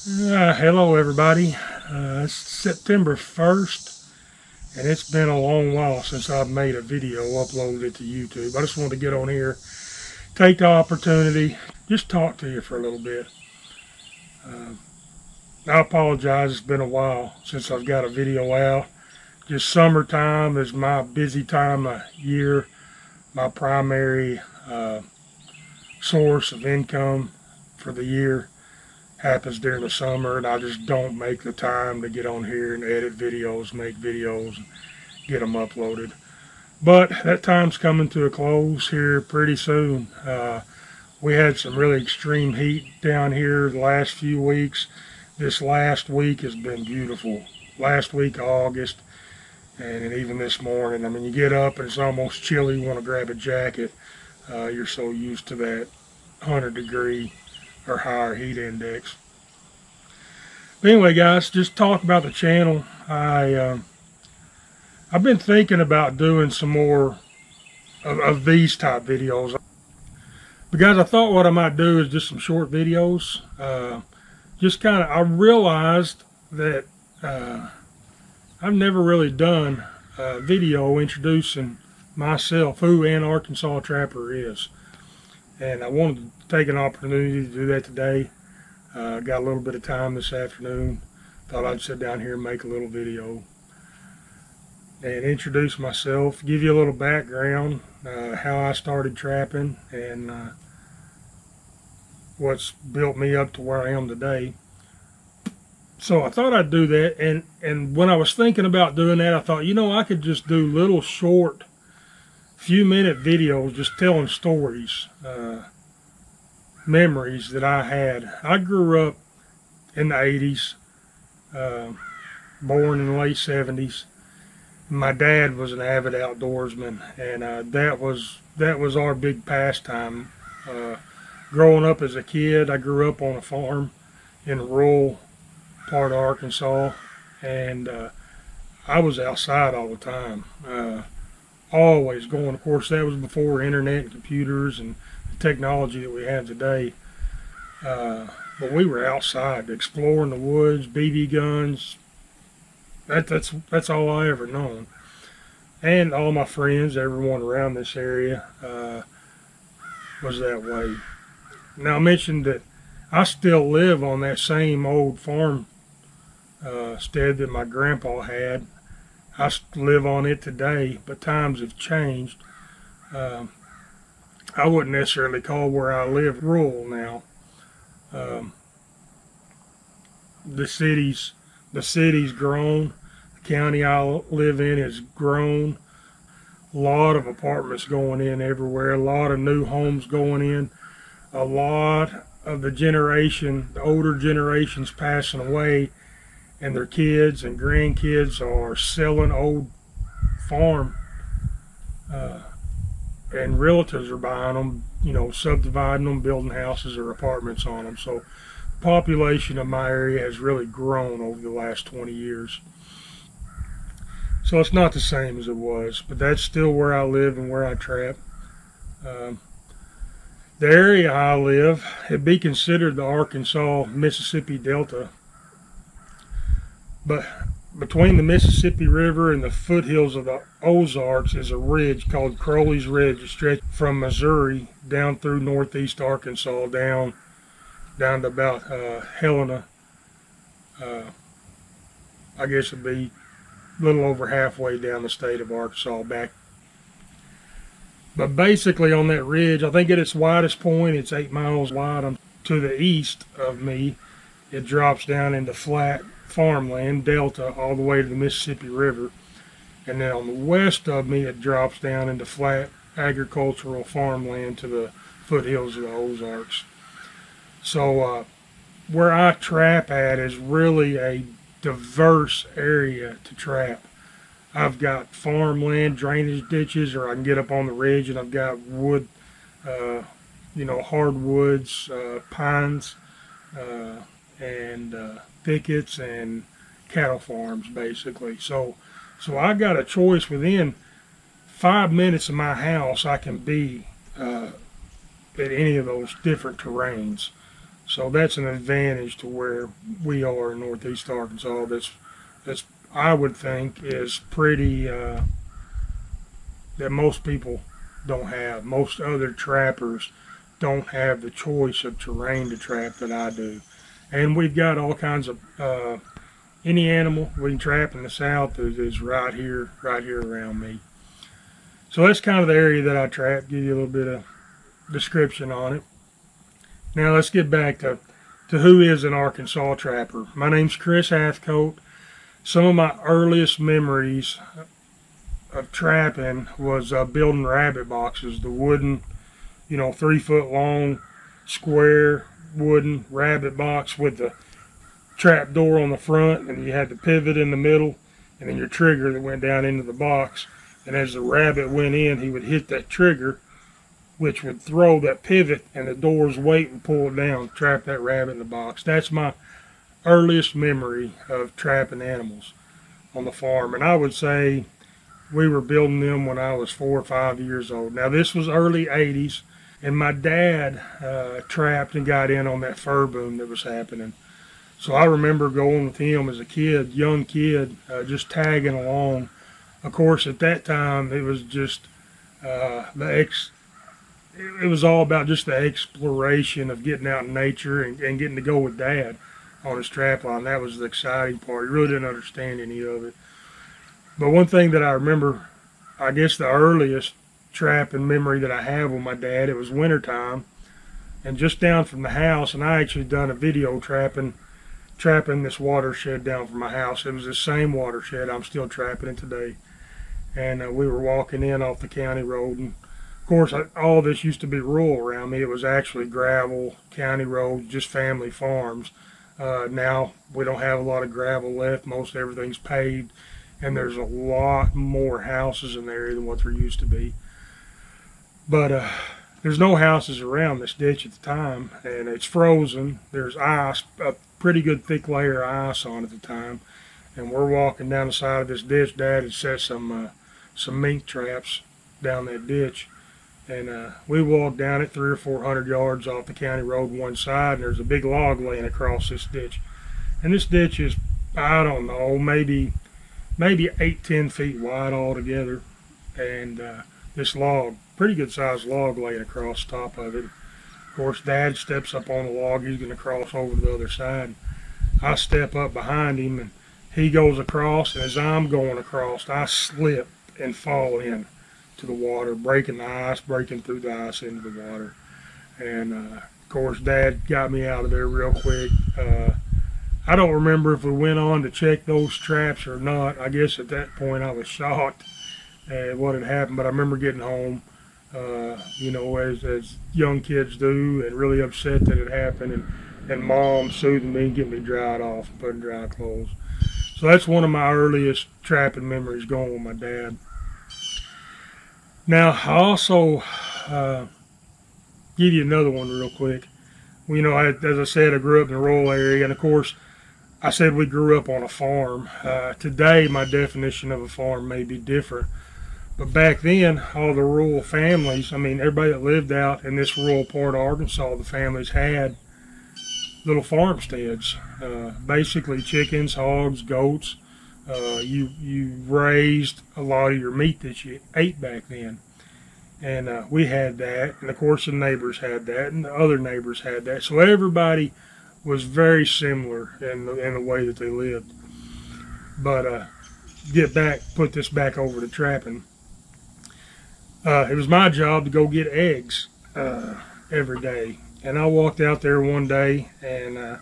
Hello everybody. It's September 1st and it's been a long while since I've made a video, uploaded it to YouTube. I just wanted to get on here, take the opportunity, just talk to you for a little bit. I apologize, it's been a while since I've got a video out. Just summertime is my busy time of year, my primary source of income for the year happens during the summer, and I just don't make the time to get on here and edit videos, make videos, and get them uploaded. But that time's coming to a close here pretty soon. We had some really extreme heat down here the last few weeks. This last week has been beautiful. Last week of August, and even this morning. I mean, you get up and it's almost chilly. You want to grab a jacket. You're so used to that 100-degree or higher heat index. But anyway, guys, just talk about the channel. I've been thinking about doing some more of these type videos, because I thought what I might do is just some short videos. Just kind of, I realized that I've never really done a video introducing myself, who an Arkansas Trapper is. And I wanted to take an opportunity to do that today. Got a little bit of time this afternoon. Thought I'd sit down here and make a little video and introduce myself, give you a little background, how I started trapping, and what's built me up to where I am today. So I thought I'd do that, and when I was thinking about doing that, I thought, you know, I could just do little short few-minute videos just telling stories, memories that I had. I grew up in the 80s, born in the late 70s. My dad was an avid outdoorsman, and that was our big pastime. Growing up as a kid, I grew up on a farm in the rural part of Arkansas, and I was outside all the time. Always going. Of course, that was before internet and computers and the technology that we have today. But we were outside exploring the woods, BB guns. That's all I ever known. And all my friends, everyone around this area, was that way. Now I mentioned that I still live on that same old farm stead that my grandpa had. I live on it today, but times have changed. I wouldn't necessarily call where I live rural now. The city's grown. The county I live in has grown. A lot of apartments going in everywhere. A lot of new homes going in. A lot of the older generations passing away, and their kids and grandkids are selling old farm, and realtors are buying them, you know, subdividing them, building houses or apartments on them. So the population of my area has really grown over the last 20 years. So it's not the same as it was, but that's still where I live and where I trap. The area I live, it'd be considered the Arkansas-Mississippi Delta. But between the Mississippi River and the foothills of the Ozarks is a ridge called Crowley's Ridge. It stretches from Missouri down through northeast Arkansas, down to about Helena. I guess it'd be a little over halfway down the state of Arkansas back. But basically on that ridge, I think at its widest point, it's 8 miles wide. To the east of me, it drops down into flat farmland, delta, all the way to the Mississippi River. And then on the west of me, it drops down into flat agricultural farmland to the foothills of the Ozarks. So where I trap at is really a diverse area to trap. I've got farmland, drainage ditches, or I can get up on the ridge and I've got wood, you know, hardwoods, pines, and thickets and cattle farms, basically. So I got a choice. Within 5 minutes of my house, I can be at any of those different terrains. So that's an advantage to where we are in Northeast Arkansas. That's I would think is pretty that most people don't have. Most other trappers don't have the choice of terrain to trap that I do. And we've got all kinds of any animal we can trap in the South is right here around me. So that's kind of the area that I trap. Give you a little bit of description on it. Now let's get back to who is an Arkansas trapper. My name's Chris Hathcote. Some of my earliest memories of trapping was building rabbit boxes, the wooden, 3-foot long, square wooden rabbit box with the trap door on the front, and you had the pivot in the middle, and then your trigger that went down into the box. And as the rabbit went in, he would hit that trigger, which would throw that pivot, and the door's weight would pull it down, trap that rabbit in the box. That's my earliest memory of trapping animals on the farm. And I would say we were building them when I was 4 or 5 years old. Now this was early 80s, and my dad trapped and got in on that fur boom that was happening. So I remember going with him as a kid, young kid, just tagging along. Of course, at that time, it was just it was all about just the exploration of getting out in nature and getting to go with Dad on his trap line. That was the exciting part. He really didn't understand any of it. But one thing that I remember, I guess the earliest trapping memory that I have with my dad, it was wintertime, and just down from the house, and I actually done a video trapping this watershed down from my house. It was the same watershed. I'm still trapping it today. And we were walking in off the county road, and of course all this used to be rural around me. It was actually gravel, county road, just family farms. Now we don't have a lot of gravel left. Most everything's paved, and there's a lot more houses in the area than what there used to be. But there's no houses around this ditch at the time, and it's frozen. There's ice, a pretty good thick layer of ice on it at the time, and we're walking down the side of this ditch. Dad had set some mink traps down that ditch, and we walked down it 300 or 400 yards off the county road one side, and there's a big log laying across this ditch. And this ditch is, I don't know, maybe 8-10 feet wide altogether, and this log, pretty good sized log laying across the top of it. Of course, Dad steps up on the log. He's going to cross over to the other side. I step up behind him, and he goes across, and as I'm going across, I slip and fall in to the water, breaking through the ice into the water. And of course, Dad got me out of there real quick. I don't remember if we went on to check those traps or not. I guess at that point I was shocked at what had happened, but I remember getting home, as young kids do, and really upset that it happened, and Mom soothing me and getting me dried off and putting dry clothes. So that's one of my earliest trapping memories, going with my dad. Now, I also give you another one real quick. As I said, I grew up in a rural area, and of course, I said we grew up on a farm. Today, my definition of a farm may be different. But back then, all the rural families, everybody that lived out in this rural part of Arkansas, the families had little farmsteads. Basically chickens, hogs, goats. You raised a lot of your meat that you ate back then. And we had that, and of course the neighbors had that, and the other neighbors had that. So everybody was very similar in the way that they lived. But put this back over to trapping. It was my job to go get eggs every day. And I walked out there one day and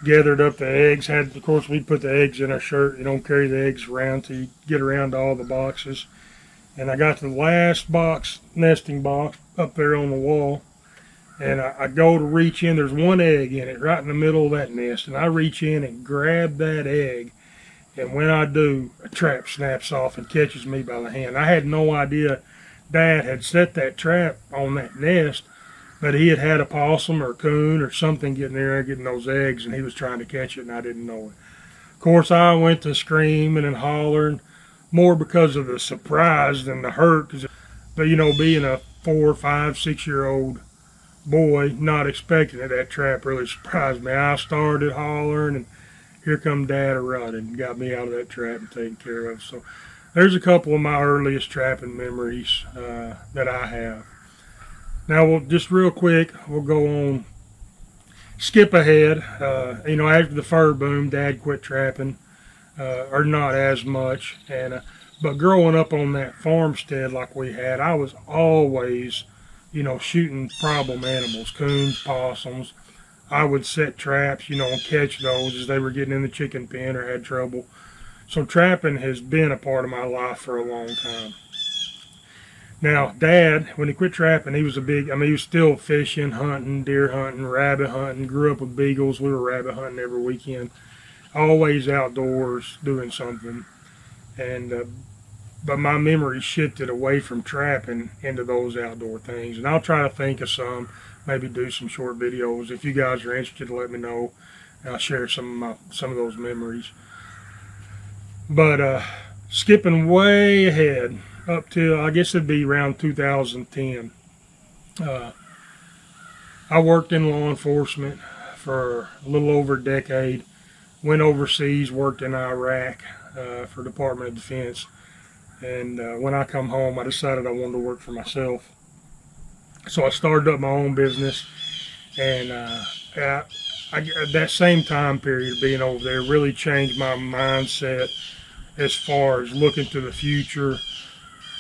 gathered up the eggs. Of course, we put the eggs in our shirt. You don't carry the eggs around till you get around to all the boxes. And I got to the last box, nesting box, up there on the wall. And I go to reach in. There's one egg in it right in the middle of that nest. And I reach in and grab that egg. And when I do, a trap snaps off and catches me by the hand. I had no idea Dad had set that trap on that nest, but he had a possum or a coon or something getting there, getting those eggs, and he was trying to catch it, and I didn't know it. Of course, I went to screaming and hollering, more because of the surprise than the hurt. But, being a 4, 5, 6-year-old boy, not expecting it, that trap really surprised me. I started hollering, and here come Dad running and got me out of that trap and taken care of. So there's a couple of my earliest trapping memories that I have. Now, we'll just real quick, we'll go on, skip ahead. After the fur boom, Dad quit trapping, or not as much. But growing up on that farmstead like we had, I was always, shooting problem animals, coons, possums. I would set traps, and catch those as they were getting in the chicken pen or had trouble. So trapping has been a part of my life for a long time. Now, Dad, when he quit trapping, he was he was still fishing, hunting, deer hunting, rabbit hunting, grew up with beagles. We were rabbit hunting every weekend. Always outdoors doing something. But my memory shifted away from trapping into those outdoor things. And I'll try to think of some, maybe do some short videos. If you guys are interested, let me know. I'll share some of those memories. But skipping way ahead, up to, I guess it'd be around 2010. I worked in law enforcement for a little over a decade. Went overseas, worked in Iraq for Department of Defense. And when I come home, I decided I wanted to work for myself. So I started up my own business. And that same time period being over there really changed my mindset as far as looking to the future,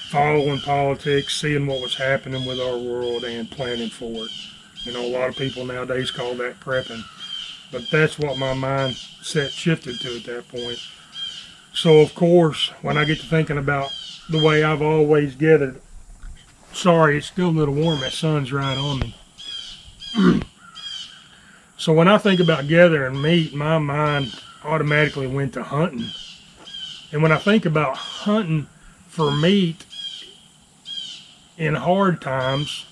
following politics, seeing what was happening with our world, and planning for it. A lot of people nowadays call that prepping, but that's what my mindset shifted to at that point. So, of course, when I get to thinking about the way I've always gathered, sorry, it's still a little warm, that sun's right on me. So when I think about gathering meat, my mind automatically went to hunting. And when I think about hunting for meat in hard times,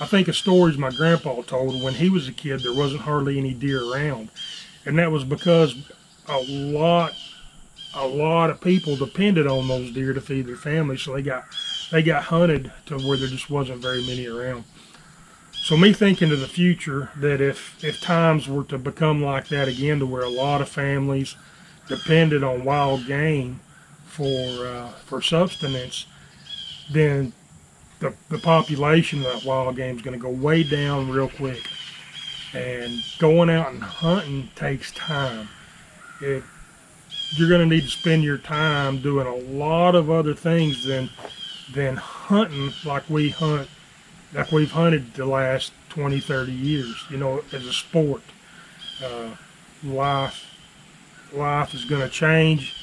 I think of stories my grandpa told. When he was a kid, there wasn't hardly any deer around. And that was because a lot of people depended on those deer to feed their families. So they got hunted to where there just wasn't very many around. So me thinking to the future, that if times were to become like that again, to where a lot of families depended on wild game for subsistence, then the population of that wild game is going to go way down real quick. And going out and hunting takes time. You're going to need to spend your time doing a lot of other things than hunting like we've hunted the last 20, 30 years, as a sport. Life is going to change.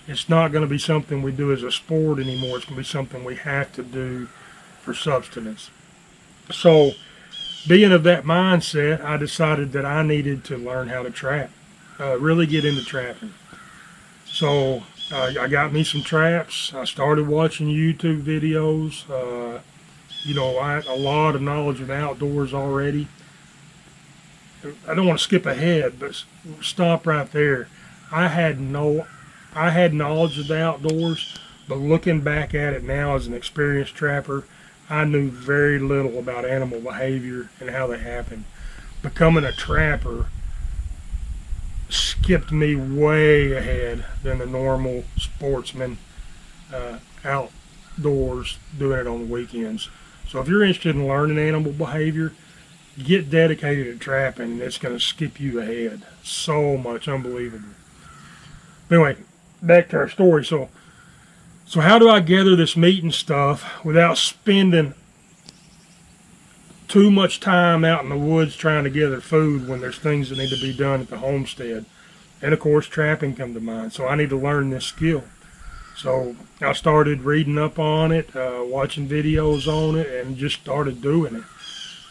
It's not going to be something we do as a sport anymore. It's going to be something we have to do for subsistence. So, being of that mindset, I decided that I needed to learn how to trap, really get into trapping. So, I got me some traps. I started watching YouTube videos. I had a lot of knowledge of the outdoors already. I don't want to skip ahead, but stop right there. I had knowledge of the outdoors, but looking back at it now as an experienced trapper, I knew very little about animal behavior and how they happen. Becoming a trapper skipped me way ahead than the normal sportsman outdoors doing it on the weekends. So if you're interested in learning animal behavior, get dedicated to trapping, and it's going to skip you ahead so much. Unbelievable. But anyway, back to our story. So how do I gather this meat and stuff without spending too much time out in the woods trying to gather food when there's things that need to be done at the homestead? And of course, trapping come to mind. So I need to learn this skill. So I started reading up on it, watching videos on it, and just started doing it.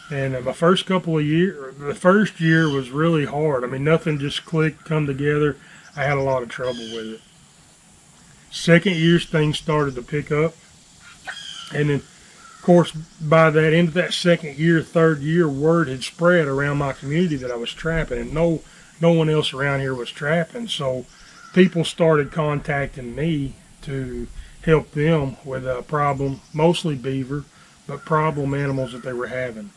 And my first couple of years, the first year was really hard. I mean, nothing just clicked, come together. I had a lot of trouble with it. Second year, things started to pick up. And then, of course, by that end of that second year, third year, word had spread around my community that I was trapping, and no one else around here was trapping. So people started contacting me to help them with a problem, mostly beaver, but problem animals that they were having.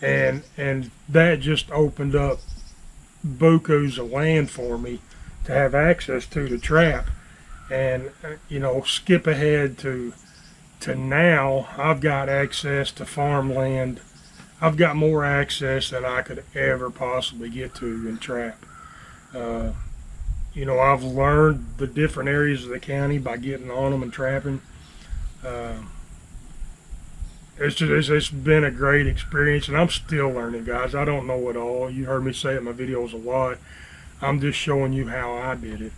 and that just opened up bukus of land for me to have access to trap. And you know, skip ahead to now, I've got access to farmland. I've got more access than I could ever possibly get to in trap. You know, I've learned the different areas of the county by getting on them and trapping. It's been a great experience, and I'm still learning, guys. I don't know it all. You heard me say it in my videos a lot. I'm just showing you how I did it.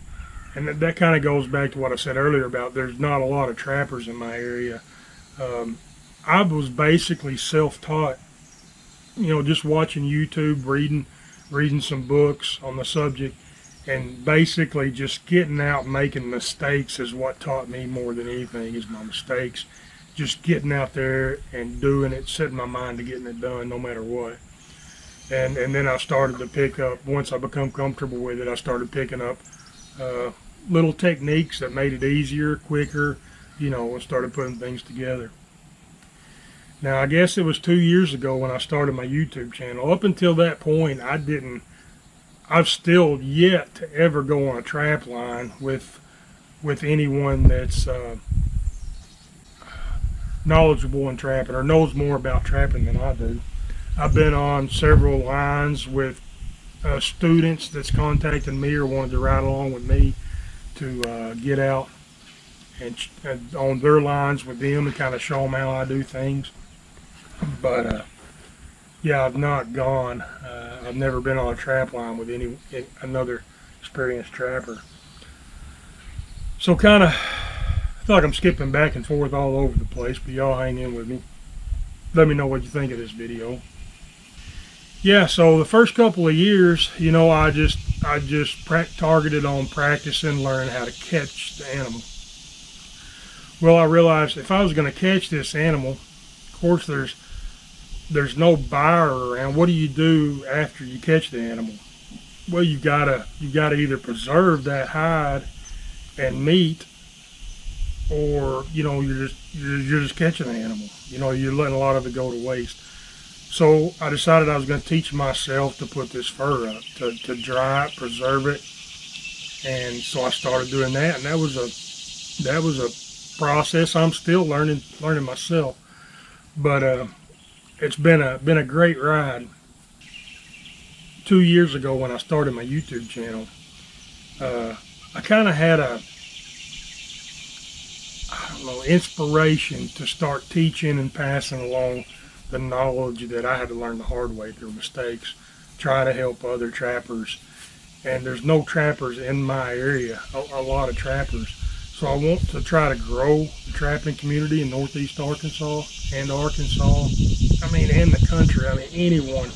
And that kind of goes back to what I said earlier about there's not a lot of trappers in my area. I was basically self-taught, you know, just watching YouTube, reading some books on the subject, and basically just getting out and making mistakes is what taught me more than anything, is my mistakes. Just getting out there and doing it, setting my mind to getting it done no matter what. And then I started to pick up, once I become comfortable with it, I started picking up little techniques that made it easier, quicker, you know, and started putting things together. Now, I guess it was 2 years ago when I started my YouTube channel. Up until that point, I've still yet to ever go on a trap line with anyone that's knowledgeable in trapping or knows more about trapping than I do. I've been on several lines with students that's contacted me or wanted to ride along with me to get out and on their lines with them and kind of show them how I do things. But yeah, I've not gone. I've never been on a trap line with another experienced trapper. So kind of, I feel like I'm skipping back and forth all over the place, but y'all hang in with me. Let me know what you think of this video. Yeah, so the first couple of years, you know, I just targeted on practicing, learning how to catch the animal. Well, I realized if I was going to catch this animal, of course there's no buyer around. What do you do after you catch the animal? Well, you gotta either preserve that hide and meat, or you know, you're just catching the animal. You know, you're letting a lot of it go to waste. So I decided I was going to teach myself to put this fur up, to dry it, preserve it, and so I started doing that, and that was a process I'm still learning myself. But it's been a great ride. 2 years ago when I started my YouTube channel, I kind of had inspiration to start teaching and passing along the knowledge that I had to learn the hard way through mistakes, try to help other trappers. And there's no trappers in my area, a lot of trappers. So I want to try to grow the trapping community in Northeast Arkansas and Arkansas. I mean, in the country. I mean, anyone.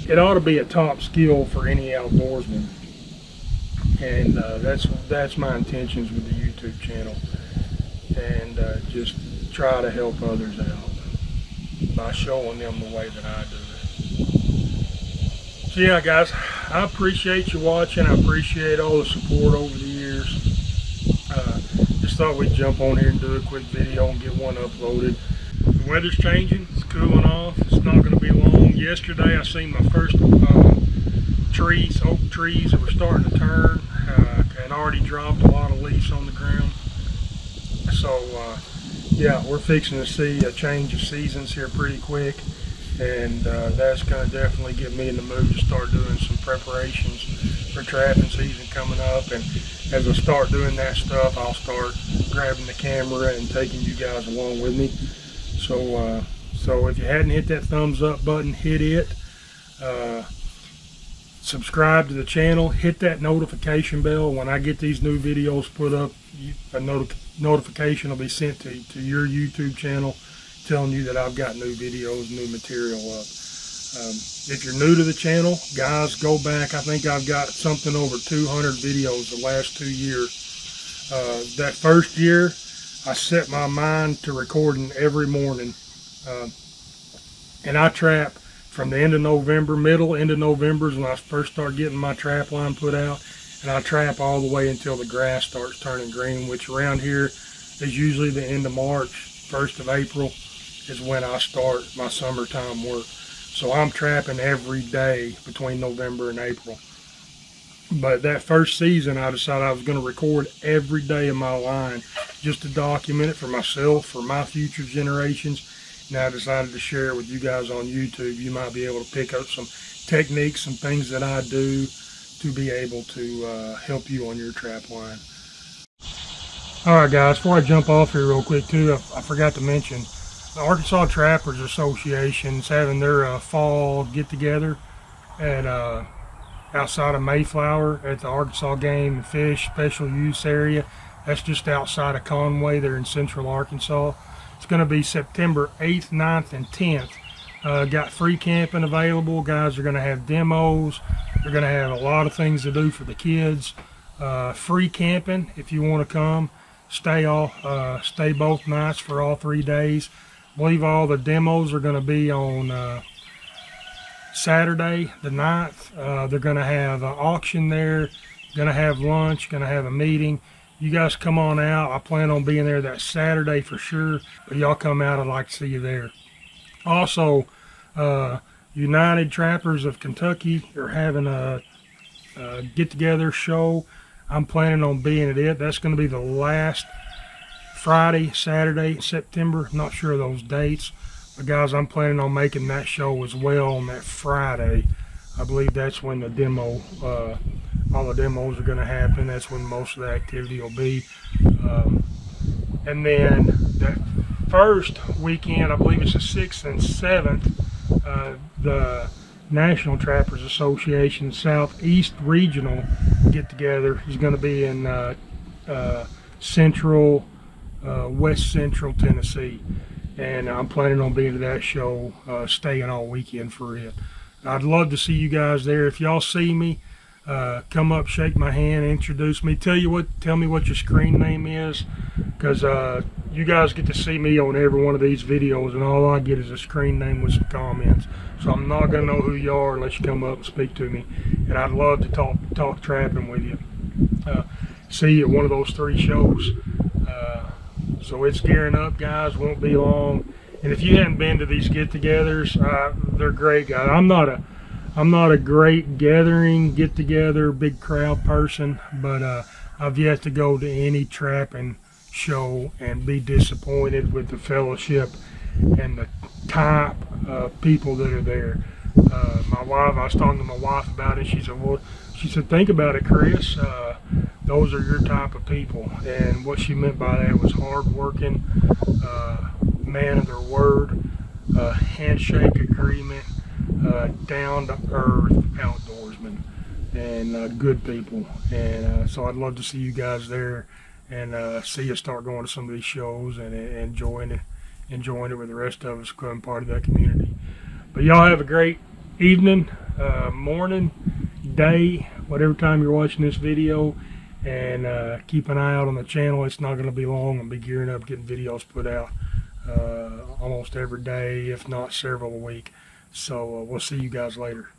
It ought to be a top skill for any outdoorsman. And that's my intentions with the YouTube channel. And just try to help others out by showing them the way that I do it. So yeah, guys, I appreciate you watching. I appreciate all the support over the years. Just thought we'd jump on here and do a quick video and get one uploaded. The weather's changing. It's cooling off. It's not going to be long. Yesterday I seen my first oak trees that were starting to turn and already dropped a lot of leaves on the ground. So yeah, we're fixing to see a change of seasons here pretty quick, and that's going to definitely get me in the mood to start doing some preparations for trapping season coming up. And as I start doing that stuff, I'll start grabbing the camera and taking you guys along with me. So if you hadn't hit that thumbs up button, hit it. Subscribe to the channel, hit that notification bell. When I get these new videos put up, a notification will be sent to your YouTube channel telling you that I've got new videos, new material up. If you're new to the channel, guys, go back. I think I've got something over 200 videos the last 2 years. That first year, I set my mind to recording every morning. And I trap from the end of November, end of November is when I first start getting my trap line put out, and I trap all the way until the grass starts turning green, which around here is usually the end of March, 1st of April, is when I start my summertime work. So I'm trapping every day between November and April. But that first season, I decided I was going to record every day of my line just to document it for myself, for my future generations. And I decided to share it with you guys on YouTube. You might be able to pick up some techniques, some things that I do to be able to help you on your trap line. Alright guys, before I jump off here real quick too, I forgot to mention, the Arkansas Trappers Association is having their fall get-together at outside of Mayflower at the Arkansas Game and Fish Special Use Area. That's just outside of Conway there in central Arkansas. It's going to be September 8th, 9th, and 10th. Got free camping available. Guys are going to have demos. They're going to have a lot of things to do for the kids. Free camping if you want to come. Stay both nights for all 3 days. I believe all the demos are going to be on Saturday the 9th. They're going to have an auction there, going to have lunch, going to have a meeting. You guys come on out. I plan on being there that Saturday for sure. But y'all come out, I'd like to see you there. Also, United Trappers of Kentucky are having a get-together show. I'm planning on being at it. That's going to be the last Friday, Saturday, September. I'm not sure of those dates. But guys, I'm planning on making that show as well on that Friday. I believe that's when the demo, all the demos are going to happen. That's when most of the activity will be. And then that first weekend, I believe it's the 6th and 7th, the National Trappers Association Southeast Regional get-together is going to be in West Central Tennessee. And I'm planning on being to that show, staying all weekend for it. I'd love to see you guys there. If y'all see me, come up, shake my hand, introduce me. Tell me what your screen name is, because you guys get to see me on every one of these videos, and all I get is a screen name with some comments. So I'm not going to know who you are unless you come up and speak to me. And I'd love to talk trapping with you. See you at one of those 3 shows. So it's gearing up, guys. Won't be long. And if you haven't been to these get-togethers, they're great, guys. I'm not a great gathering, get-together, big crowd person, but I've yet to go to any trapping show and be disappointed with the fellowship and the type of people that are there. My wife, I was talking to my wife about it. She said, think about it, Chris. Those are your type of people. And what she meant by that was hard-working, man of their word, handshake agreement, down-to-earth outdoorsmen, and good people. And so I'd love to see you guys there and see you start going to some of these shows and enjoying it with the rest of us, becoming part of that community. But y'all have a great evening, morning, day, whatever time you're watching this video, and keep an eye out on the channel. It's not going to be long. I'll be gearing up, getting videos put out almost every day, if not several a week. So we'll see you guys later.